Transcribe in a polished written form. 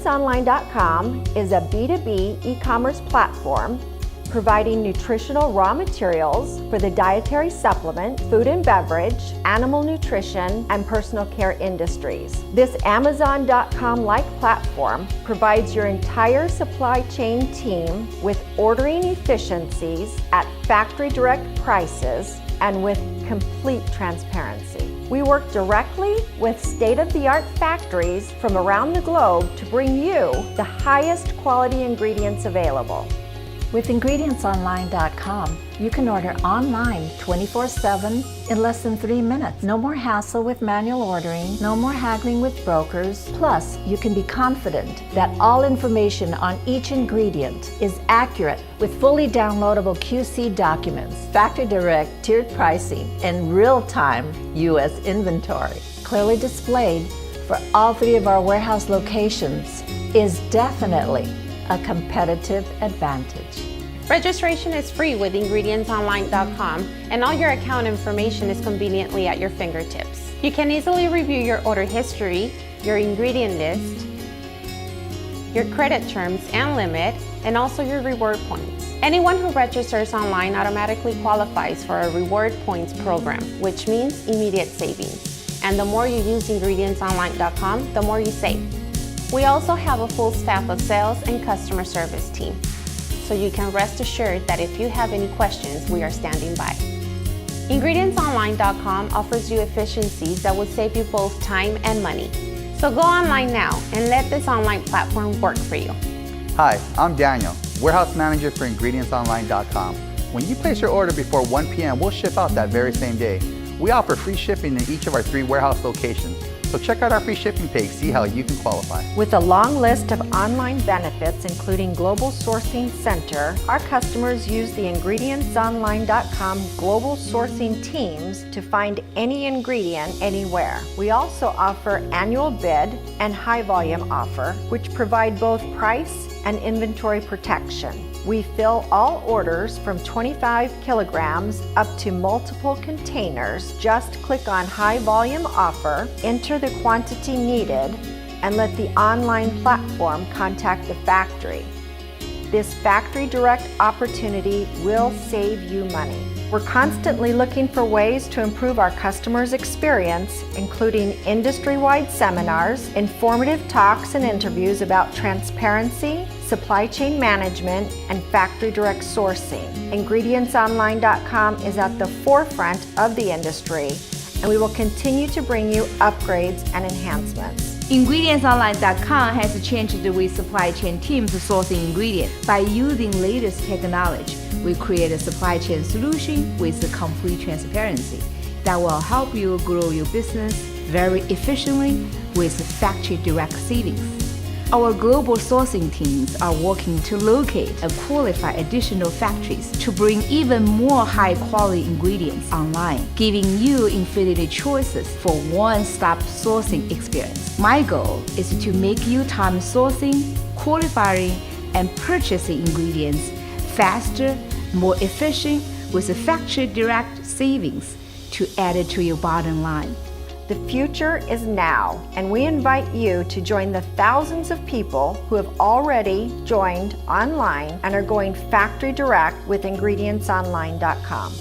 IngredientsOnline.com is a B2B e-commerce platform providing nutritional raw materials for the dietary supplement, food and beverage, animal nutrition, and personal care industries. This Amazon.com-like platform provides your entire supply chain team with ordering efficiencies at factory direct prices and with complete transparency. We work directly with state-of-the-art factories from around the globe to bring you the highest quality ingredients available. With IngredientsOnline.com, you can order online 24/7 in less than 3 minutes. No more hassle with manual ordering, no more haggling with brokers. Plus, you can be confident that all information on each ingredient is accurate with fully downloadable QC documents, factory direct tiered pricing, and real-time US inventory. Clearly displayed for all 3 of our warehouse locations is definitely a competitive advantage. Registration is free with IngredientsOnline.com, and all your account information is conveniently at your fingertips. You can easily review your order history, your ingredient list, your credit terms and limit, and also your reward points. Anyone who registers online automatically qualifies for a reward points program, which means immediate savings. And the more you use IngredientsOnline.com, the more you save. We also have a full staff of sales and customer service team, so you can rest assured that if you have any questions, we are standing by. IngredientsOnline.com offers you efficiencies that will save you both time and money. So go online now and let this online platform work for you. Hi, I'm Daniel, Warehouse Manager for IngredientsOnline.com. When you place your order before 1 p.m., we'll ship out that very same day. We offer free shipping in each of our 3 warehouse locations. So check out our free shipping page, see how you can qualify. With a long list of online benefits, including Global Sourcing Center, our customers use the IngredientsOnline.com global sourcing teams to find any ingredient anywhere. We also offer annual bid and high volume offer, which provide both price and inventory protection. We fill all orders from 25 kilograms up to multiple containers. Just click on high volume offer, enter the quantity needed, and let the online platform contact the factory. This factory direct opportunity will save you money. We're constantly looking for ways to improve our customers' experience, including industry-wide seminars, informative talks and interviews about transparency, supply chain management, and factory direct sourcing. IngredientsOnline.com is at the forefront of the industry, and we will continue to bring you upgrades and enhancements. IngredientsOnline.com has changed the way supply chain teams sourcing ingredients. By using latest technology, we create a supply chain solution with complete transparency that will help you grow your business very efficiently with factory direct savings. Our global sourcing teams are working to locate and qualify additional factories to bring even more high-quality ingredients online, giving you infinite choices for one-stop sourcing experience. My goal is to make you time sourcing, qualifying, and purchasing ingredients faster, more efficient with factory direct savings to add it to your bottom line. The future is now, and we invite you to join the thousands of people who have already joined online and are going factory direct with IngredientsOnline.com.